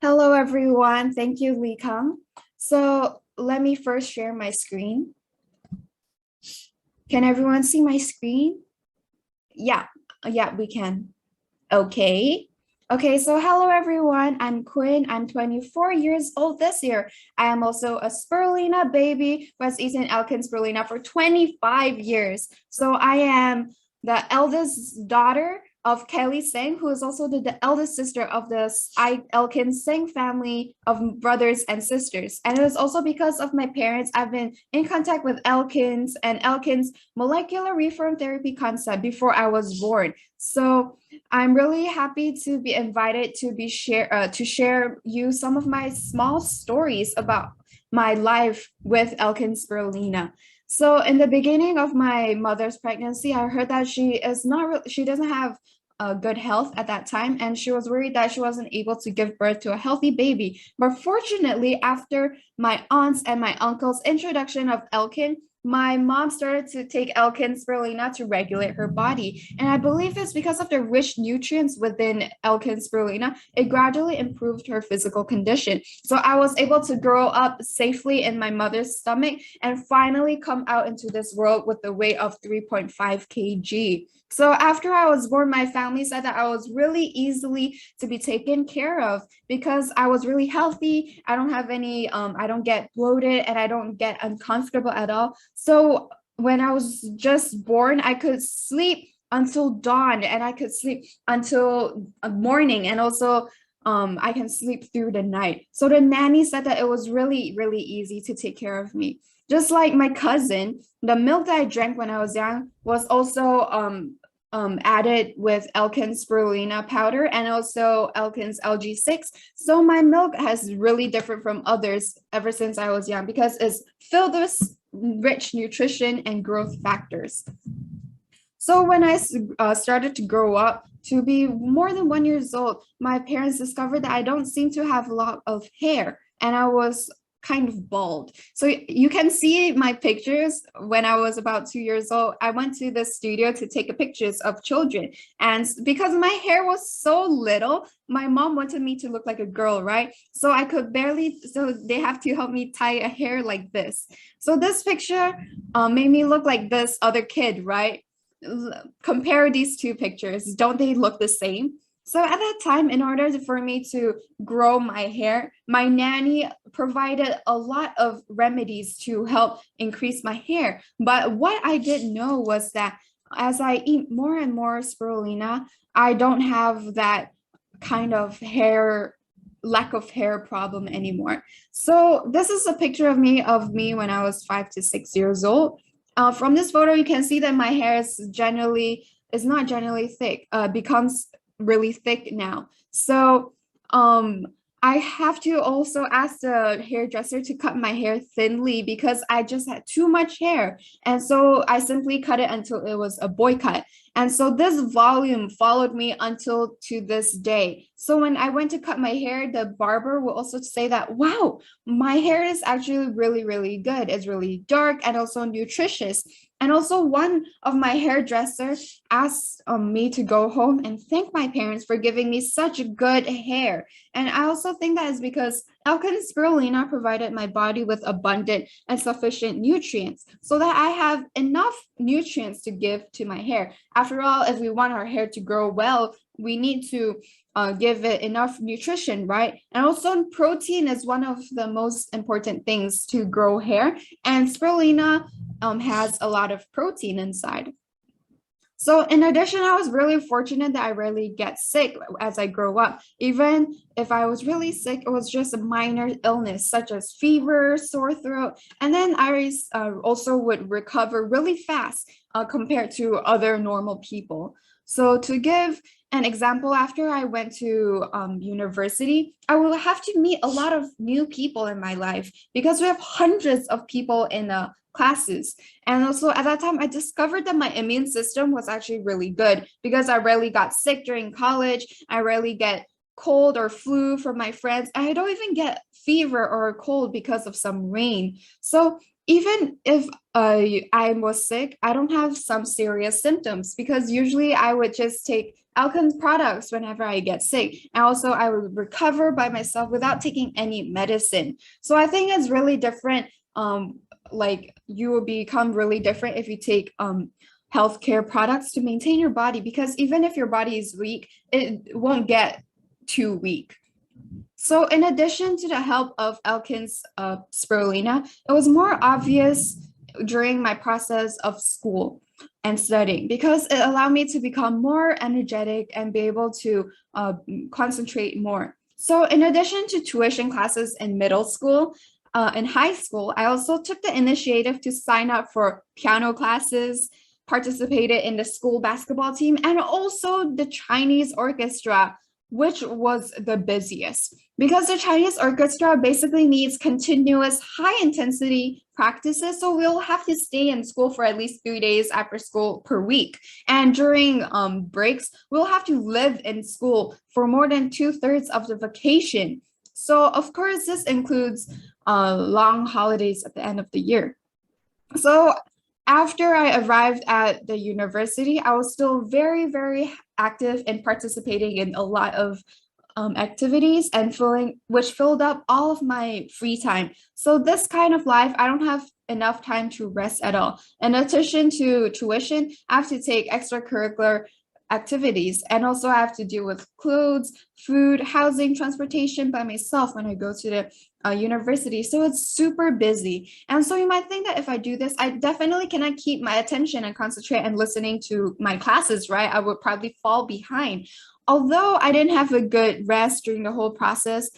Hello, everyone. Thank you, Lee Kang. So let me first share my screen. Can everyone see my screen? Yeah, we can. Okay. So hello, everyone. I'm Quinn. I'm 24 years old this year. I am also a spirulina baby who has eaten ELKEN spirulina for 25 years. So I am the eldest daughter of Kelly Singh, who is also the eldest sister of the ELKEN Singh family of brothers and sisters. And it was also because of my parents, I've been in contact with ELKEN's and ELKEN's molecular reform therapy concept before I was born. So I'm really happy to be invited to share you some of my small stories about my life with ELKEN spirulina. So in the beginning of my mother's pregnancy, I heard that she doesn't have good health at that time, and she was worried that she wasn't able to give birth to a healthy baby. But fortunately, after my aunts and my uncle's introduction of ELKEN, my mom started to take ELKEN spirulina to regulate her body. And I believe it's because of the rich nutrients within ELKEN spirulina, it gradually improved her physical condition. So I was able to grow up safely in my mother's stomach and finally come out into this world with a weight of 3.5 kg. So after I was born, my family said that I was really easily to be taken care of because I was really healthy. I don't have any, I don't get bloated and I don't get uncomfortable at all. So when I was just born, I could sleep until dawn and I could sleep until morning, and also I can sleep through the night. So the nanny said that it was really, really easy to take care of me. Just like my cousin, the milk that I drank when I was young was also added with ELKEN spirulina powder and also ELKEN's LG6. So my milk has really different from others ever since I was young because it's filled with rich nutrition and growth factors. So when I started to grow up to be more than 1 year old, my parents discovered that I don't seem to have a lot of hair and I was kind of bald. So you can see my pictures when I was about 2 years old. I went to the studio to take pictures of children. And because my hair was so little, my mom wanted me to look like a girl, right? So I could barely, so they have to help me tie a hair like this. So this picture made me look like this other kid, right? Compare these two pictures. Don't they look the same? So at that time, in order for me to grow my hair, my nanny provided a lot of remedies to help increase my hair. But what I didn't know was that as I eat more and more spirulina, I don't have that kind of lack of hair problem anymore. So this is a picture of me when I was 5 to 6 years old. From this photo, you can see that my hair is not generally thick, becomes really thick now. So I have to also ask the hairdresser to cut my hair thinly because I just had too much hair. And so I simply cut it until it was a boy cut. And so this volume followed me until to this day. So when I went to cut my hair, the barber will also say that, wow, my hair is actually really, really good. It's really dark and also nutritious. And also one of my hairdressers asked me to go home and thank my parents for giving me such good hair. And I also think that is because ELKEN spirulina provided my body with abundant and sufficient nutrients so that I have enough nutrients to give to my hair. After all, if we want our hair to grow well, we need to give it enough nutrition, right? And also protein is one of the most important things to grow hair, and spirulina has a lot of protein inside. So in addition, I was really fortunate that I rarely get sick as I grow up. Even if I was really sick, it was just a minor illness such as fever, sore throat, and then I also would recover really fast compared to other normal people. So to give an example, after I went to university, I will have to meet a lot of new people in my life because we have hundreds of people in classes. And also at that time, I discovered that my immune system was actually really good because I rarely got sick during college. I rarely get cold or flu from my friends. I don't even get fever or a cold because of some rain. So even if I was sick, I don't have some serious symptoms because usually I would just take ELKEN products whenever I get sick. And also I would recover by myself without taking any medicine. So I think it's really different. Like you will become really different if you take healthcare products to maintain your body, because even if your body is weak, it won't get too weak. So in addition to the help of ELKEN's spirulina, it was more obvious during my process of school and studying because it allowed me to become more energetic and be able to concentrate more. So in addition to tuition classes in middle school, in high school, I also took the initiative to sign up for piano classes, participated in the school basketball team, and also the Chinese orchestra, which was the busiest because the Chinese orchestra basically needs continuous high intensity practices. So we'll have to stay in school for at least 3 days after school per week. And during breaks, we'll have to live in school for more than 2/3 of the vacation. So of course, this includes long holidays at the end of the year. So after I arrived at the university, I was still very, very active in participating in a lot of activities and which filled up all of my free time. So this kind of life, I don't have enough time to rest at all. In addition to tuition, I have to take extracurricular activities, and also I have to deal with clothes, food, housing, transportation by myself when I go to the university. So it's super busy. And so you might think that if I do this, I definitely cannot keep my attention and concentrate and listening to my classes, right? I would probably fall behind. Although I didn't have a good rest during the whole process,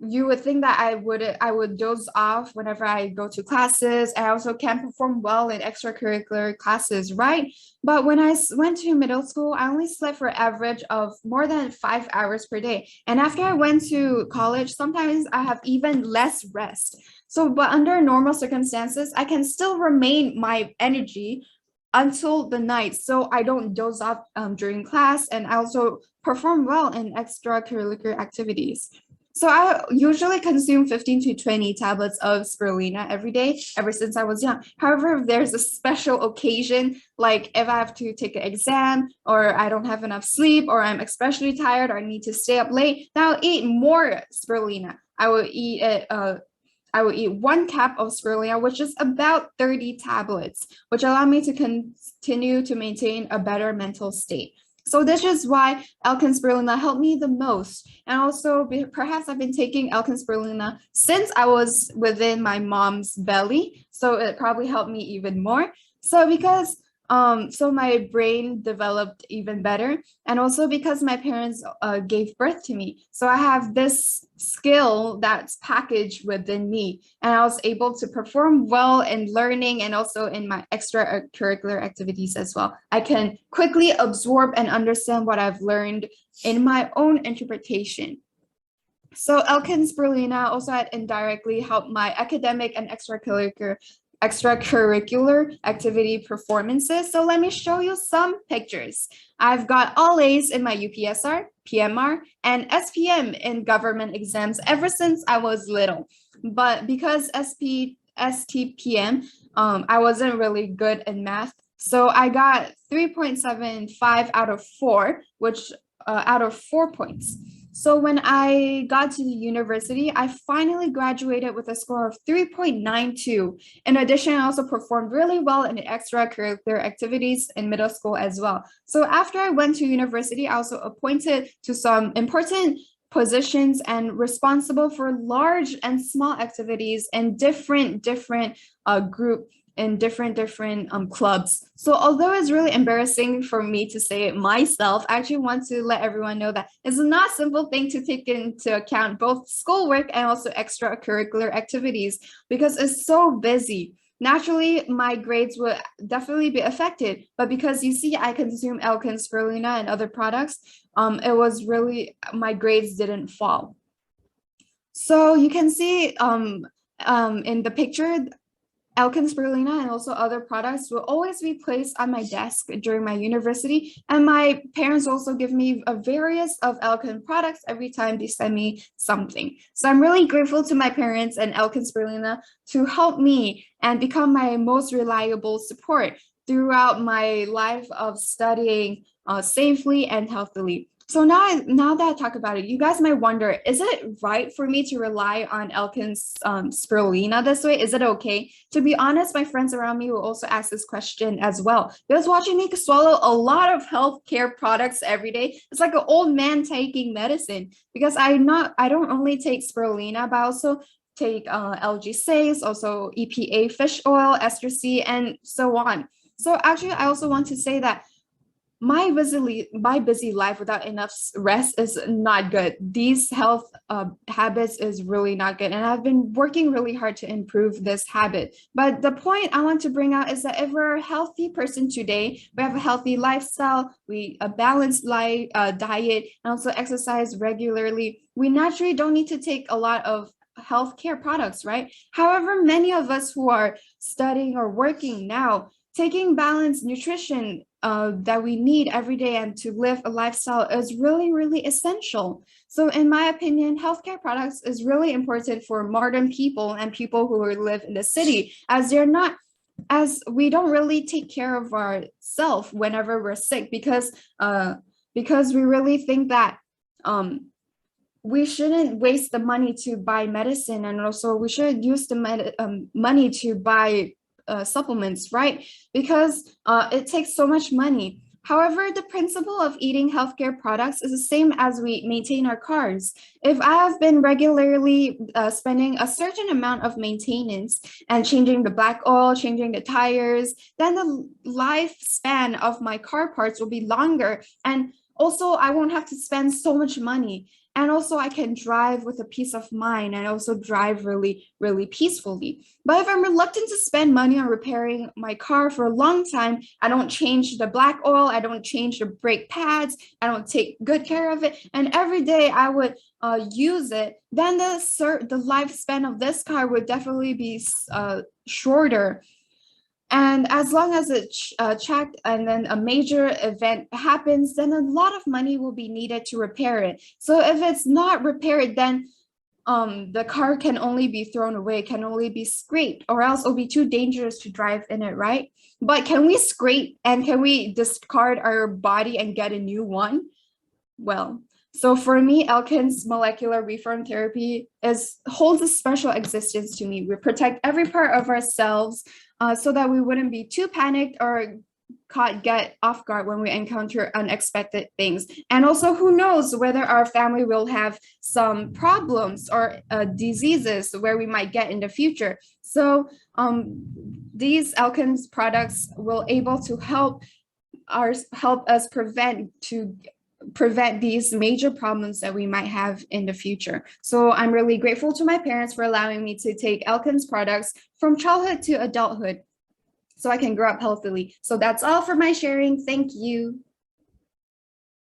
you would think that I would doze off whenever I go to classes. I also can't perform well in extracurricular classes, right? But when I went to middle school, I only slept for an average of more than 5 hours per day. And after I went to college, sometimes I have even less rest. So, but under normal circumstances, I can still remain my energy until the night, so I don't doze off during class, and I also perform well in extracurricular activities. So I usually consume 15 to 20 tablets of spirulina every day, ever since I was young. However, if there's a special occasion, like if I have to take an exam, or I don't have enough sleep, or I'm especially tired, or I need to stay up late, then I'll eat more spirulina. I will eat 1 cap of spirulina, which is about 30 tablets, which allow me to continue to maintain a better mental state. So this is why ELKEN spirulina helped me the most. And also perhaps I've been taking ELKEN spirulina since I was within my mom's belly. So it probably helped me even more. So because so my brain developed even better, and also because my parents gave birth to me. So I have this skill that's packaged within me, and I was able to perform well in learning and also in my extracurricular activities as well. I can quickly absorb and understand what I've learned in my own interpretation. So ELKEN spirulina also had indirectly helped my academic and extracurricular activity performances. So let me show you some pictures. I've got all A's in my UPSR, PMR, and SPM in government exams ever since I was little. But because STPM, I wasn't really good in math, so I got 3.75 out of 4, which out of 4 points. So when I got to the university, I finally graduated with a score of 3.92. In addition, I also performed really well in the extracurricular activities in middle school as well. So after I went to university, I also appointed to some important positions and responsible for large and small activities in different group in different clubs. So although it's really embarrassing for me to say it myself, I actually want to let everyone know that it's not a simple thing to take into account both schoolwork and also extracurricular activities, because it's so busy. Naturally, my grades would definitely be affected, but because you see, I consume ELKEN spirulina and other products, it was really, my grades didn't fall. So you can see in the picture, ELKEN Spirulina and also other products will always be placed on my desk during my university. And my parents also give me a various of ELKEN products every time they send me something. So I'm really grateful to my parents and ELKEN Spirulina to help me and become my most reliable support throughout my life of studying safely and healthily. So now that I talk about it, you guys might wonder, is it right for me to rely on ELKEN's Spirulina this way? Is it okay? To be honest, my friends around me will also ask this question as well. Because watching me swallow a lot of healthcare products every day, it's like an old man taking medicine. Because I don't only take Spirulina, but I also take LG6, also EPA fish oil, ester C, and so on. So actually, I also want to say that my busy life without enough rest is not good. These health habits is really not good. And I've been working really hard to improve this habit. But the point I want to bring out is that if we're a healthy person today, we have a healthy lifestyle, a balanced diet, and also exercise regularly, we naturally don't need to take a lot of healthcare products, right? However, many of us who are studying or working now, taking balanced nutrition that we need every day and to live a lifestyle is really, really essential. So in my opinion, healthcare products is really important for modern people and people who live in the city, as we don't really take care of ourselves whenever we're sick, because we really think that we shouldn't waste the money to buy medicine, and also we should use the money to buy supplements, right? Because it takes so much money. However, the principle of eating healthcare products is the same as we maintain our cars. If I have been regularly spending a certain amount of maintenance and changing the black oil, changing the tires, then the lifespan of my car parts will be longer. And also, I won't have to spend so much money. And also I can drive with a peace of mind and also drive really, really peacefully. But if I'm reluctant to spend money on repairing my car for a long time, I don't change the black oil, I don't change the brake pads, I don't take good care of it, and every day I would use it, then the lifespan of this car would definitely be shorter. And as long as it's checked and then a major event happens, then a lot of money will be needed to repair it. So if it's not repaired, then the car can only be thrown away, can only be scraped, or else it'll be too dangerous to drive in it, right? But can we scrape and can we discard our body and get a new one? Well, so for me, ELKEN's molecular reform therapy holds a special existence to me. We protect every part of ourselves so that we wouldn't be too panicked or get off guard when we encounter unexpected things. And also, who knows whether our family will have some problems or diseases where we might get in the future. So these ELKEN's products will able to help us prevent these major problems that we might have in the future. So I'm really grateful to my parents for allowing me to take ELKEN's products from childhood to adulthood so I can grow up healthily. So that's all for my sharing. Thank you.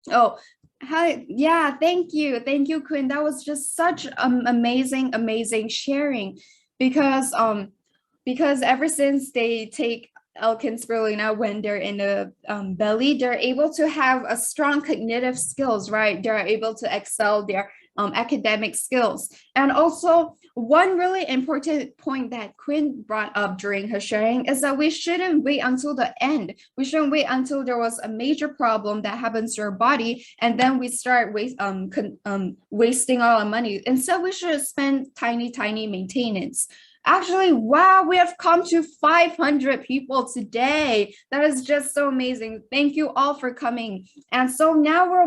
Oh, hi. Yeah, thank you. Thank you, Quinn. That was just such amazing sharing, because ever since they take ELKEN Spirulina when they're in the belly, they're able to have a strong cognitive skills, right? They're able to excel their academic skills. And also, one really important point that Quinn brought up during her sharing is that we shouldn't wait until the end. We shouldn't wait until there was a major problem that happens to our body, and then we start wasting all our money. Instead, we should spend tiny maintenance. Actually, wow, we have come to 500 people today. That is just so amazing. Thank you all for coming. And so now we're